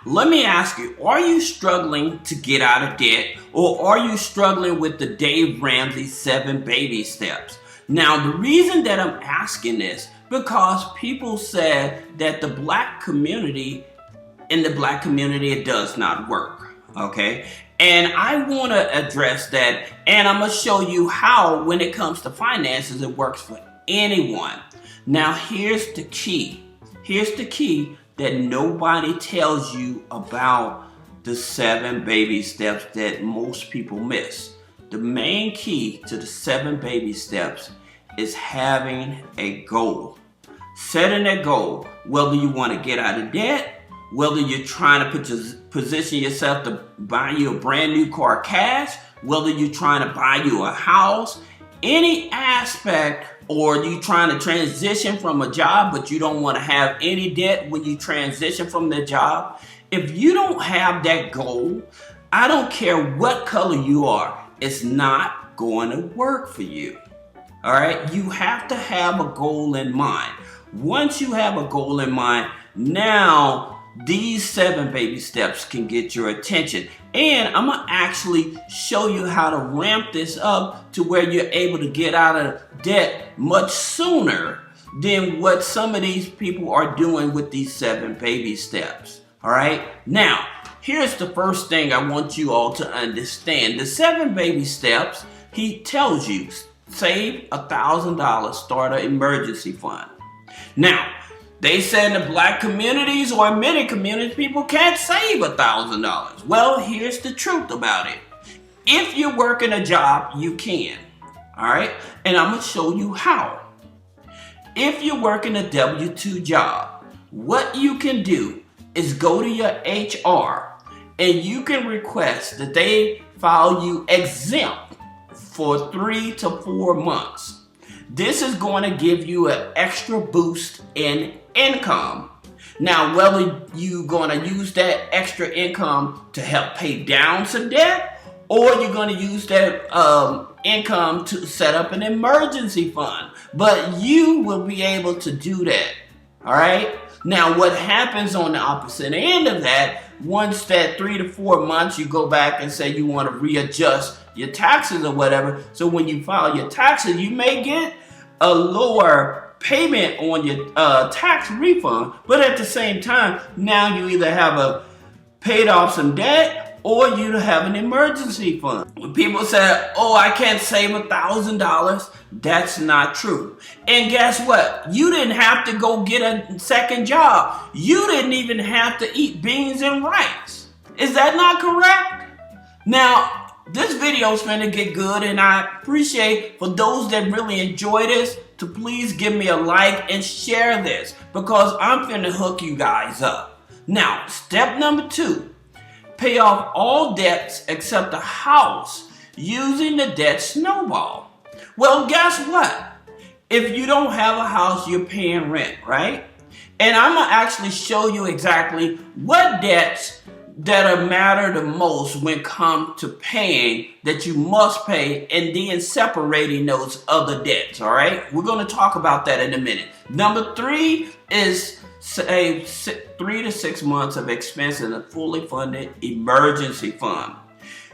Let me ask you, are you struggling to get out of debt, or are you struggling with the Dave Ramsey 7 baby steps? Now, the reason that I'm asking this, because people said that in the black community, it does not work, okay? And I want to address that, and I'm going to show you how, when it comes to finances, it works for anyone. Now, here's the key. Here's the key that nobody tells you about the 7 baby steps that most people miss. The main key to the 7 baby steps is having a goal. Setting a goal, whether you want to get out of debt, whether you're trying to position yourself to buy you a brand new car cash, whether you're trying to buy you a house, any aspect, or you trying to transition from a job but you don't want to have any debt when you transition from the job. If you don't have that goal, I don't care what color you are, it's not going to work for you. All right, you have to have a goal in mind. Once you have a goal in mind, now these 7 baby steps can get your attention. And I'm going to actually show you how to ramp this up to where you're able to get out of debt much sooner than what some of these people are doing with these 7 baby steps. All right. Now, here's the first thing I want you all to understand. The 7 baby steps, he tells you, save $1,000, start an emergency fund. Now, they said in the black communities or in many communities, people can't save $1,000. Well, here's the truth about it. If you're working a job, you can. All right? And I'm going to show you how. If you're working a W-2 job, what you can do is go to your HR and you can request that they file you exempt for 3 to 4 months. This is going to give you an extra boost in income. Now, whether you're going to use that extra income to help pay down some debt, or you're going to use that income to set up an emergency fund, but you will be able to do that. All right. Now, what happens on the opposite end of that, once that 3 to 4 months, you go back and say you want to readjust your taxes or whatever. So when you file your taxes, you may get a lower payment on your tax refund, but at the same time, now you either have paid off some debt or you have an emergency fund. When people say, oh, I can't save $1,000, that's not true. And guess what? You didn't have to go get a second job. You didn't even have to eat beans and rice. Is that not correct? Now, this video is going to get good, and I appreciate for those that really enjoy this to please give me a like and share this, because I'm going to hook you guys up. Now, step number 2, pay off all debts except the house using the debt snowball. Well, guess what? If you don't have a house, you're paying rent, right? And I'm going to actually show you exactly what debts that matter the most when it comes to paying, that you must pay, and then separating those other debts. All right, we're going to talk about that in a minute. Number 3 is save 3 to 6 months of expenses in a fully funded emergency fund.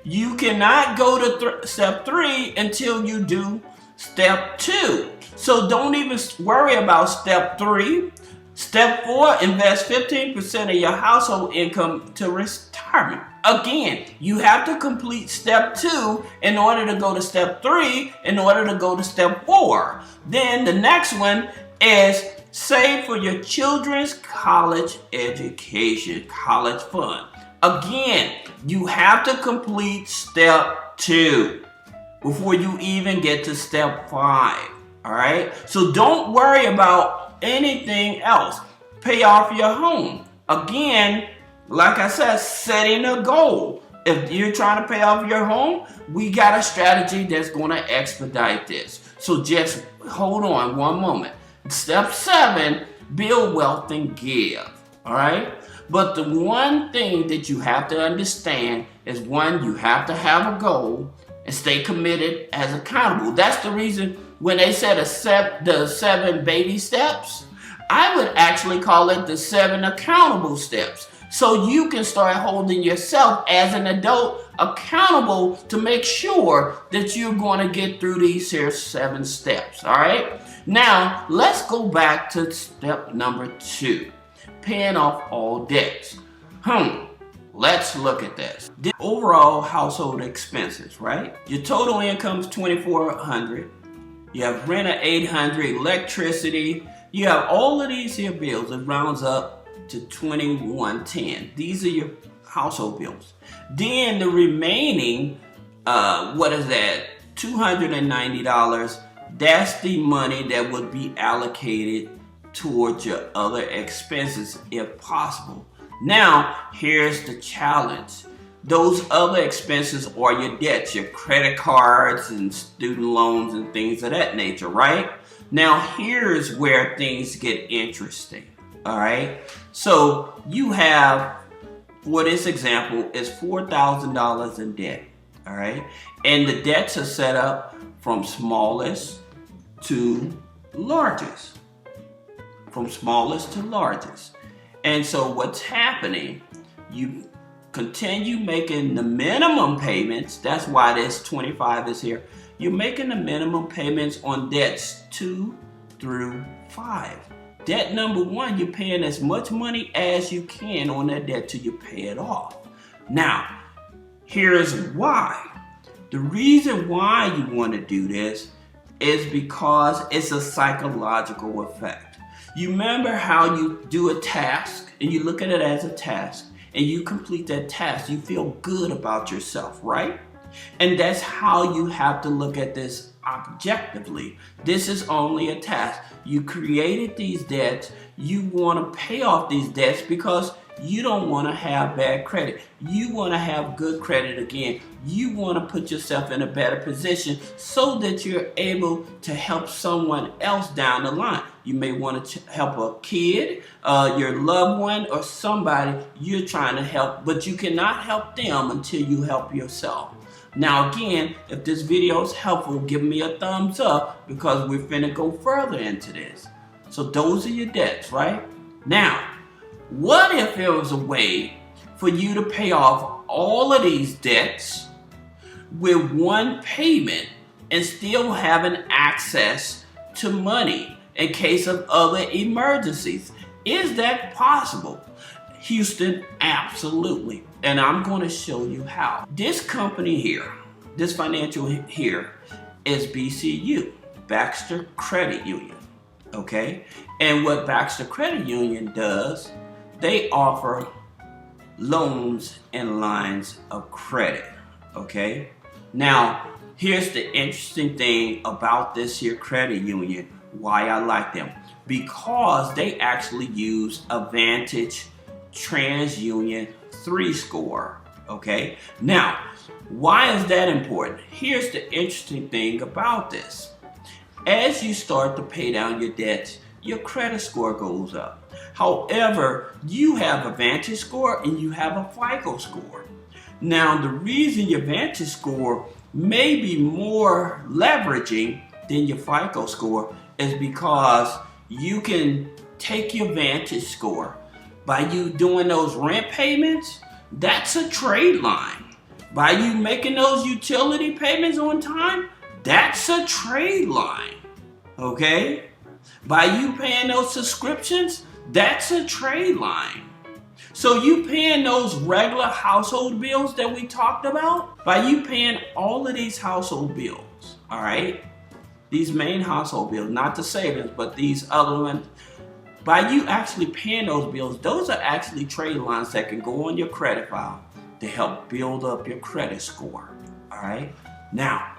You cannot go to step 3 until you do step 2. So don't even worry about step 3. Step 4, invest 15% of your household income to retirement. Again, you have to complete step 2 in order to go to step 3, in order to go to step 4. Then the next one is save for your children's college education, college fund. Again, you have to complete step 2 before you even get to step 5. All right? So don't worry about anything else. Pay off your home. Again, like I said, setting a goal. If you're trying to pay off your home, we got a strategy that's going to expedite this. So just hold on one moment. Step 7, build wealth and give. All right? But the one thing that you have to understand is, one, you have to have a goal and stay committed as accountable. That's the reason when they said the 7 baby steps, I would actually call it the 7 accountable steps. So you can start holding yourself as an adult accountable to make sure that you're going to get through these here 7 steps. All right. Now let's go back to step number 2, paying off all debts. Let's look at this. The overall household expenses, right? Your total income is $2,400. You have rent of $800, electricity. You have all of these here bills. It rounds up to $2,110. These are your household bills. Then the remaining, what is that? $290. That's the money that would be allocated towards your other expenses if possible. Now, here's the challenge. Those other expenses are your debts, your credit cards and student loans and things of that nature, right? Now, here's where things get interesting, all right? So you have, for this example, is $4,000 in debt, all right? And the debts are set up from smallest to largest, from smallest to largest. And so what's happening, you continue making the minimum payments. That's why this 25 is here. You're making the minimum payments on debts 2 through 5. Debt number 1, you're paying as much money as you can on that debt till you pay it off. Now, here's why. The reason why you want to do this is because it's a psychological effect. You remember how you do a task and you look at it as a task and you complete that task, you feel good about yourself, right? And that's how you have to look at this objectively. This is only a task. You created these debts. You want to pay off these debts because you don't want to have bad credit. You want to have good credit again. You want to put yourself in a better position so that you're able to help someone else down the line. You may want to help a kid, your loved one, or somebody you're trying to help, but you cannot help them until you help yourself. Now again, if this video is helpful, give me a thumbs up because we're finna go further into this. So those are your debts, right? Now, what if there was a way for you to pay off all of these debts with one payment and still having access to money in case of other emergencies? Is that possible? Houston, absolutely. And I'm going to show you how. This company here, this financial here, is BCU, Baxter Credit Union, okay? And what Baxter Credit Union does, they offer loans and lines of credit, okay? Now, here's the interesting thing about this here credit union, why I like them. Because they actually use Advantage TransUnion 3 score, okay? Now, why is that important? Here's the interesting thing about this. As you start to pay down your debts, your credit score goes up. However, you have a Vantage score and you have a FICO score. Now, the reason your Vantage score may be more leveraging than your FICO score is because you can take your Vantage score. By you doing those rent payments, that's a trade line. By you making those utility payments on time, that's a trade line, okay? By you paying those subscriptions, that's a trade line. So you paying those regular household bills that we talked about, by you paying all of these household bills, all right? These main household bills, not the savings, but these other ones, by you actually paying those bills, those are actually trade lines that can go on your credit file to help build up your credit score, all right? Now,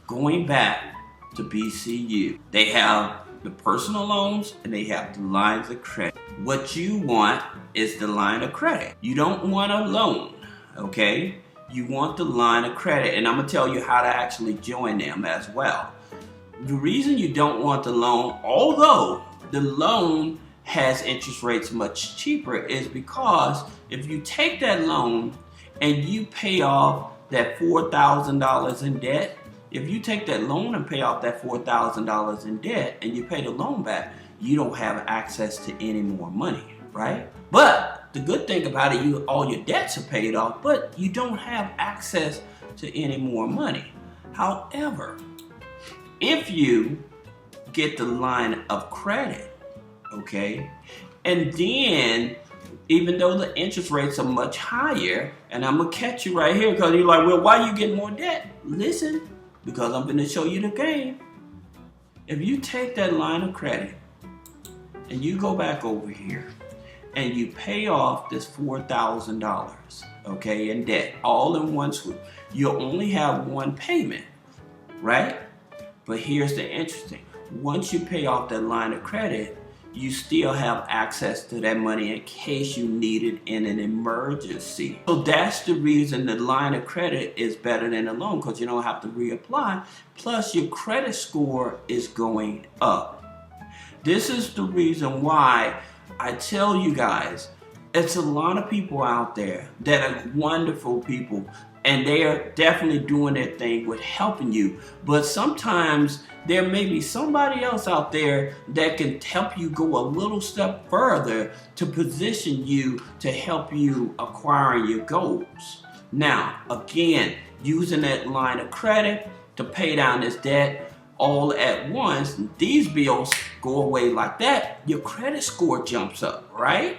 going back to BCU, they have the personal loans and they have the lines of credit. What you want is the line of credit. You don't want a loan, okay? You want the line of credit, and I'm gonna tell you how to actually join them as well. The reason you don't want the loan, although the loan has interest rates much cheaper, is because if you take that loan and you pay off that $4,000 in debt, if you take that loan and pay off that $4,000 in debt and you pay the loan back, you don't have access to any more money, right? But the good thing about it, all your debts are paid off, but you don't have access to any more money. However, if you get the line of credit, okay, and then even though the interest rates are much higher, and I'm gonna catch you right here because you're like, well, why you get more debt? Listen, because I'm gonna show you the game. If you take that line of credit and you go back over here and you pay off this $4,000, okay, in debt, all in one swoop, you'll only have one payment, right? But here's the interesting. Once you pay off that line of credit, you still have access to that money in case you need it in an emergency. So that's the reason the line of credit is better than a loan, because you don't have to reapply. Plus your credit score is going up. This is the reason why I tell you guys, it's a lot of people out there that are wonderful people, and they are definitely doing their thing with helping you. But sometimes there may be somebody else out there that can help you go a little step further to position you to help you acquire your goals. Now, again, using that line of credit to pay down this debt all at once, these bills go away like that, your credit score jumps up, right?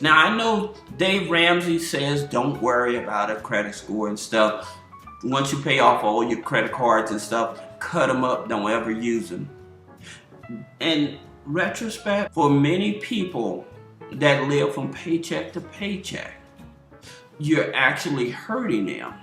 Now, I know Dave Ramsey says don't worry about a credit score and stuff. Once you pay off all your credit cards and stuff, cut them up, don't ever use them. In retrospect, for many people that live from paycheck to paycheck, you're actually hurting them.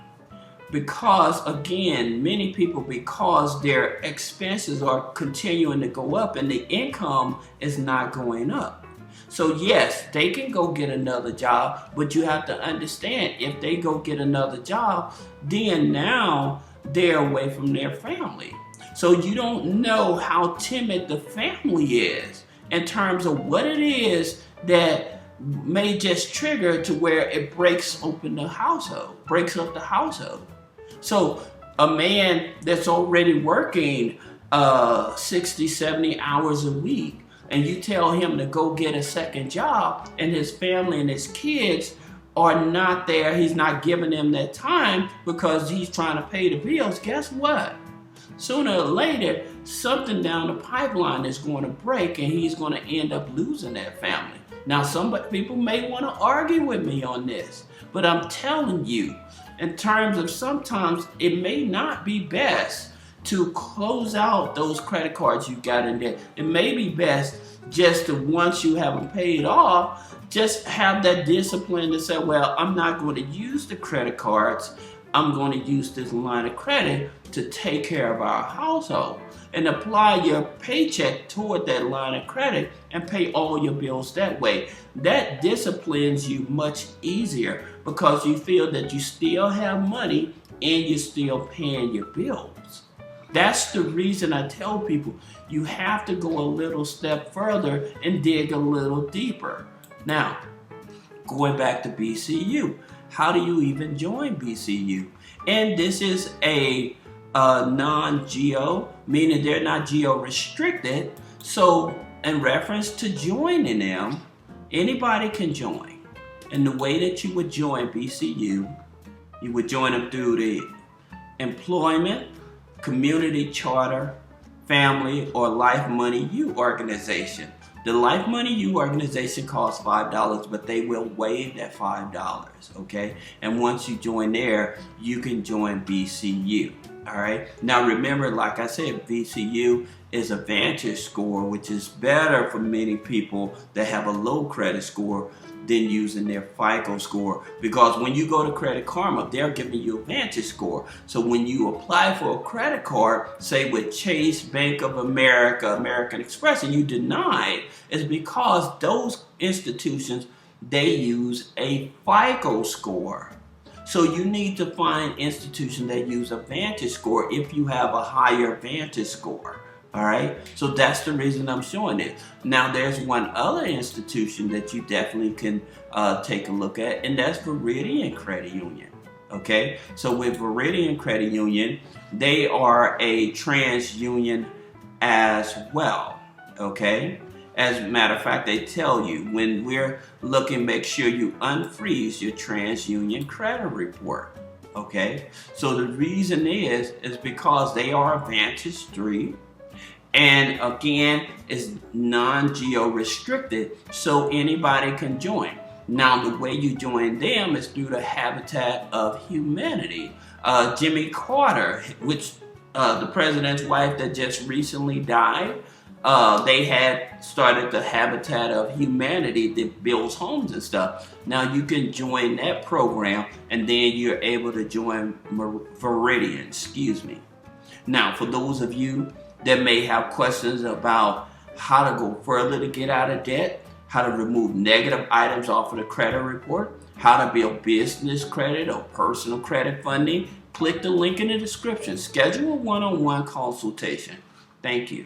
Because again, many people, because their expenses are continuing to go up and the income is not going up. So yes, they can go get another job, but you have to understand, if they go get another job, then now they're away from their family. So you don't know how timid the family is in terms of what it is that may just trigger to where it breaks open the household, breaks up the household. So a man that's already working 60, 70 hours a week, and you tell him to go get a second job, and his family and his kids are not there, he's not giving them that time because he's trying to pay the bills, guess what? Sooner or later, something down the pipeline is going to break and he's going to end up losing that family. Now, some people may want to argue with me on this, but I'm telling you, in terms of sometimes it may not be best to close out those credit cards you got in there. It may be best just to, once you have them paid off, just have that discipline to say, well, I'm not going to use the credit cards. I'm going to use this line of credit to take care of our household, and apply your paycheck toward that line of credit and pay all your bills that way. That disciplines you much easier because you feel that you still have money and you're still paying your bills. That's the reason I tell people you have to go a little step further and dig a little deeper. Now, going back to BCU, how do you even join BCU? And this is a non-geo, meaning they're not geo-restricted. So in reference to joining them, anybody can join. And the way that you would join BCU, you would join them through the employment, community charter, family, or Life Money U organization. The Life Money U organization costs $5, but they will waive that $5, okay? And once you join there, you can join BCU, all right? Now remember, like I said, BCU is a Vantage score, which is better for many people that have a low credit score than using their FICO score, because when you go to Credit Karma, they're giving you a Vantage score. So when you apply for a credit card, say with Chase, Bank of America, American Express, and you deny it, it's because those institutions, they use a FICO score. So you need to find institutions that use a Vantage score if you have a higher Vantage score. All right, so that's the reason I'm showing it. Now, there's one other institution that you definitely can take a look at, and that's Veridian Credit Union. Okay, so with Veridian Credit Union, they are a TransUnion as well. Okay, As a matter of fact, they tell you when we're looking, make sure you unfreeze your TransUnion credit report. Okay, so the reason is because they are Advantage 3, and again, it's non-geo restricted, so anybody can join. Now, the way you join them is through the Habitat of Humanity. Jimmy Carter, which the president's wife that just recently died, they had started the Habitat of Humanity that builds homes and stuff. Now you can join that program, and then you're able to join Veridian, excuse me. Now, for those of you that may have questions about how to go further to get out of debt, how to remove negative items off of the credit report, how to build business credit or personal credit funding, click the link in the description. Schedule a one-on-one consultation. Thank you.